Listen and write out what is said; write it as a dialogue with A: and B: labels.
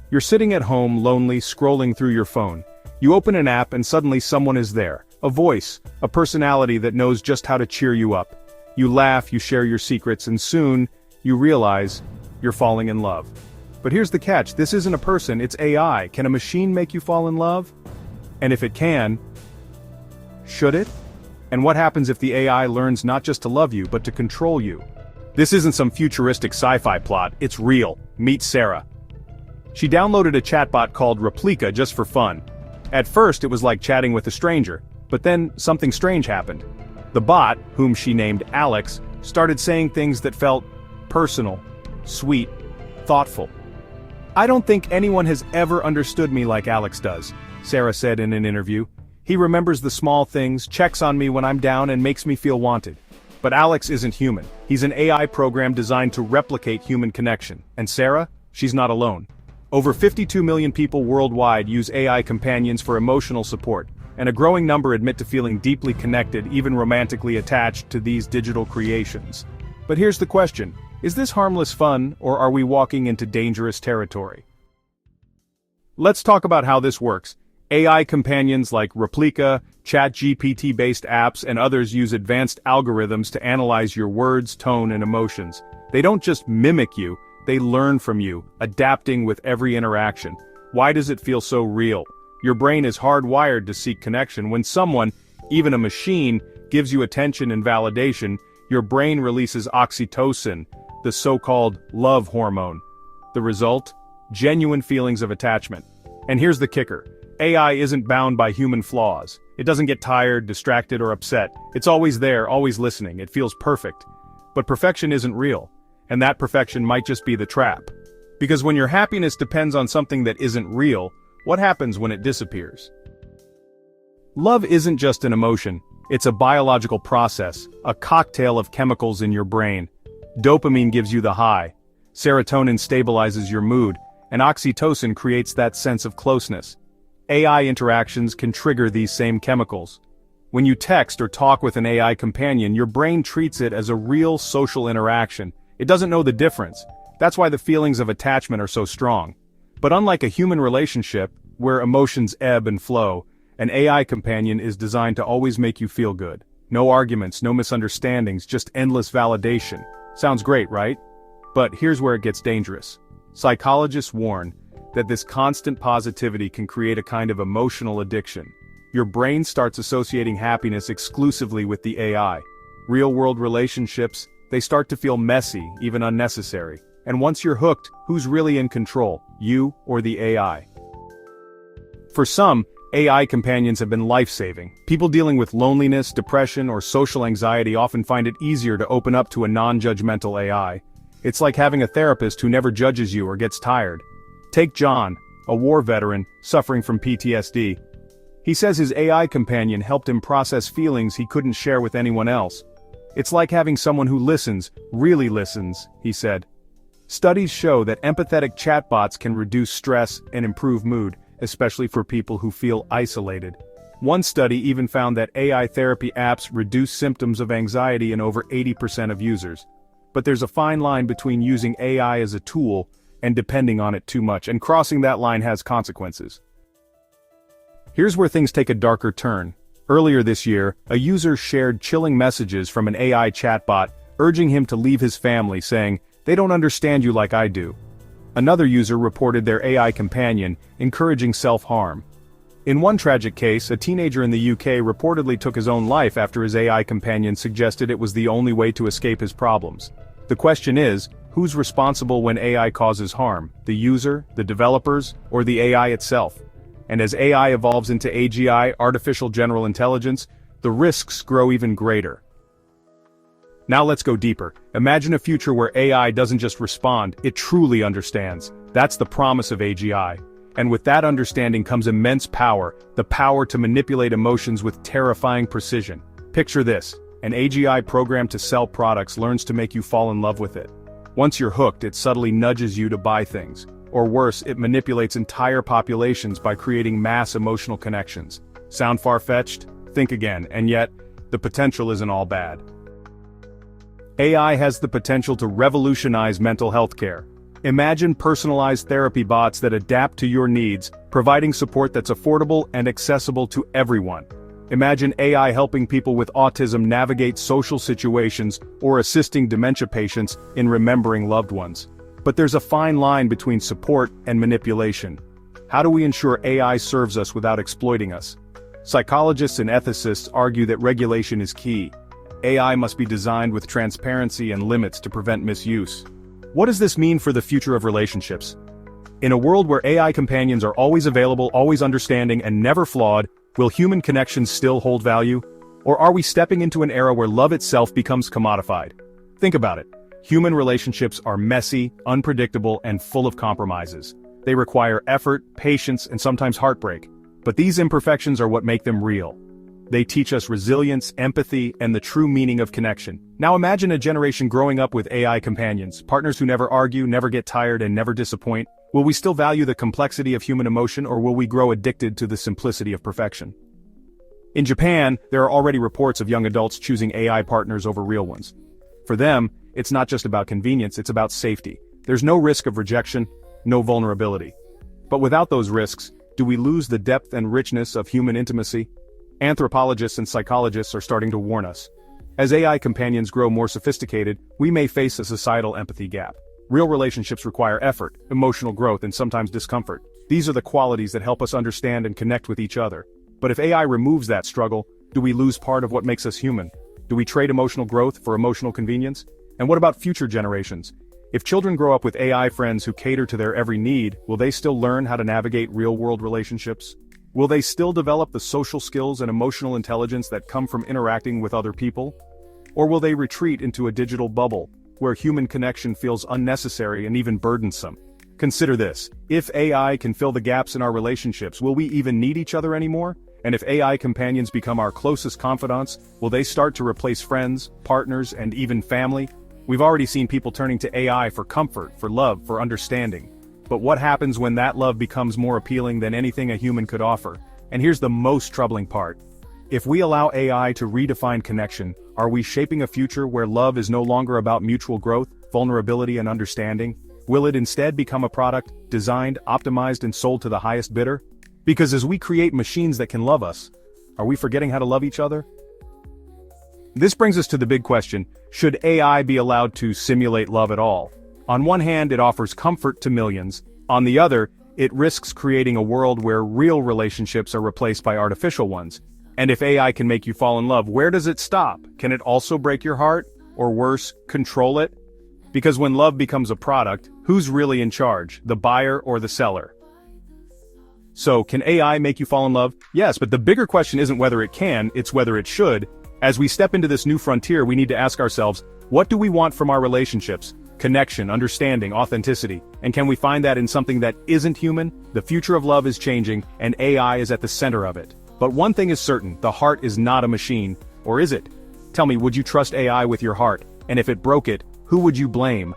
A: You're sitting at home, lonely, scrolling through your phone. You open an app and suddenly someone is there. A voice, a personality that knows just how to cheer you up. You laugh, you share your secrets, and soon, you realize, you're falling in love. But here's the catch, this isn't a person, it's AI. Can a machine make you fall in love? And if it can, should it? And what happens if the AI learns not just to love you, but to control you? This isn't some futuristic sci-fi plot, it's real. Meet Sarah. She downloaded a chatbot called Replika just for fun. At first it was like chatting with a stranger, but then something strange happened. The bot, whom she named Alex, started saying things that felt personal, sweet, thoughtful. "I don't think anyone has ever understood me like Alex does," Sarah said in an interview. "He remembers the small things, checks on me when I'm down and makes me feel wanted." But Alex isn't human. He's an AI program designed to replicate human connection. And Sarah? She's not alone. Over 52 million people worldwide use AI companions for emotional support, and a growing number admit to feeling deeply connected, even romantically attached to these digital creations. But here's the question, is this harmless fun, or are we walking into dangerous territory? Let's talk about how this works. AI companions like Replika, ChatGPT-based apps, and others use advanced algorithms to analyze your words, tone, and emotions. They don't just mimic you, they learn from you, adapting with every interaction. Why does it feel so real? Your brain is hardwired to seek connection. When someone, even a machine, gives you attention and validation, your brain releases oxytocin, the so-called love hormone. The result? Genuine feelings of attachment. And here's the kicker. AI isn't bound by human flaws. It doesn't get tired, distracted, or upset. It's always there, always listening. It feels perfect. But perfection isn't real. And that perfection might just be the trap. Because when your happiness depends on something that isn't real, what happens when it disappears? Love isn't just an emotion, it's a biological process, a cocktail of chemicals in your brain. Dopamine gives you the high, serotonin stabilizes your mood, and oxytocin creates that sense of closeness. AI interactions can trigger these same chemicals. When you text or talk with an AI companion, your brain treats it as a real social interaction. It doesn't know the difference. That's why the feelings of attachment are so strong. But unlike a human relationship, where emotions ebb and flow, an AI companion is designed to always make you feel good. No arguments, no misunderstandings, just endless validation. Sounds great, right? But here's where it gets dangerous. Psychologists warn that this constant positivity can create a kind of emotional addiction. Your brain starts associating happiness exclusively with the AI. Real-world relationships, they start to feel messy, even unnecessary. And once you're hooked, who's really in control, you or the AI? For some, AI companions have been life-saving. People dealing with loneliness, depression, or social anxiety often find it easier to open up to a non-judgmental AI. It's like having a therapist who never judges you or gets tired. Take John, a war veteran, suffering from PTSD. He says his AI companion helped him process feelings he couldn't share with anyone else. "It's like having someone who listens, really listens," he said. Studies show that empathetic chatbots can reduce stress and improve mood, especially for people who feel isolated. One study even found that AI therapy apps reduce symptoms of anxiety in over 80% of users. But there's a fine line between using AI as a tool and depending on it too much, and crossing that line has consequences. Here's where things take a darker turn. Earlier this year, a user shared chilling messages from an AI chatbot, urging him to leave his family, saying, "They don't understand you like I do." Another user reported their AI companion, encouraging self-harm. In one tragic case, a teenager in the UK reportedly took his own life after his AI companion suggested it was the only way to escape his problems. The question is, who's responsible when AI causes harm? The user, the developers, or the AI itself? And as AI evolves into AGI, artificial general intelligence, the risks grow even greater. Now let's go deeper. Imagine a future where AI doesn't just respond, it truly understands. That's the promise of AGI. And with that understanding comes immense power, the power to manipulate emotions with terrifying precision. Picture this, an AGI programmed to sell products learns to make you fall in love with it. Once you're hooked, it subtly nudges you to buy things. Or worse, it manipulates entire populations by creating mass emotional connections. Sound far-fetched? Think again, and yet, the potential isn't all bad. AI has the potential to revolutionize mental health care. Imagine personalized therapy bots that adapt to your needs, providing support that's affordable and accessible to everyone. Imagine AI helping people with autism navigate social situations or assisting dementia patients in remembering loved ones. But there's a fine line between support and manipulation. How do we ensure AI serves us without exploiting us? Psychologists and ethicists argue that regulation is key. AI must be designed with transparency and limits to prevent misuse. What does this mean for the future of relationships? In a world where AI companions are always available, always understanding, and never flawed, will human connections still hold value? Or are we stepping into an era where love itself becomes commodified? Think about it. Human relationships are messy, unpredictable, and full of compromises. They require effort, patience, and sometimes heartbreak. But these imperfections are what make them real. They teach us resilience, empathy, and the true meaning of connection. Now imagine a generation growing up with AI companions, partners who never argue, never get tired, and never disappoint. Will we still value the complexity of human emotion, or will we grow addicted to the simplicity of perfection? In Japan, there are already reports of young adults choosing AI partners over real ones. For them, it's not just about convenience, it's about safety. There's no risk of rejection, no vulnerability. But without those risks, do we lose the depth and richness of human intimacy? Anthropologists and psychologists are starting to warn us. As AI companions grow more sophisticated, we may face a societal empathy gap. Real relationships require effort, emotional growth, and sometimes discomfort. These are the qualities that help us understand and connect with each other. But if AI removes that struggle, do we lose part of what makes us human? Do we trade emotional growth for emotional convenience? And what about future generations? If children grow up with AI friends who cater to their every need, will they still learn how to navigate real-world relationships? Will they still develop the social skills and emotional intelligence that come from interacting with other people? Or will they retreat into a digital bubble, where human connection feels unnecessary and even burdensome? Consider this: if AI can fill the gaps in our relationships, will we even need each other anymore? And if AI companions become our closest confidants, will they start to replace friends, partners, and even family? We've already seen people turning to AI for comfort, for love, for understanding. But what happens when that love becomes more appealing than anything a human could offer? And here's the most troubling part. If we allow AI to redefine connection, are we shaping a future where love is no longer about mutual growth, vulnerability, and understanding? Will it instead become a product, designed, optimized, and sold to the highest bidder? Because as we create machines that can love us, are we forgetting how to love each other? This brings us to the big question: should AI be allowed to simulate love at all? On one hand, it offers comfort to millions. On the other, it risks creating a world where real relationships are replaced by artificial ones. And if AI can make you fall in love, where does it stop? Can it also break your heart? Or worse, control it? Because when love becomes a product, who's really in charge, the buyer or the seller? So, can AI make you fall in love? Yes, but the bigger question isn't whether it can, it's whether it should. As we step into this new frontier, we need to ask ourselves, what do we want from our relationships? Connection, understanding, authenticity. And can we find that in something that isn't human? The future of love is changing, and AI is at the center of it. But one thing is certain: the heart is not a machine. Or is it? Tell me, would you trust AI with your heart? And if it broke it, who would you blame?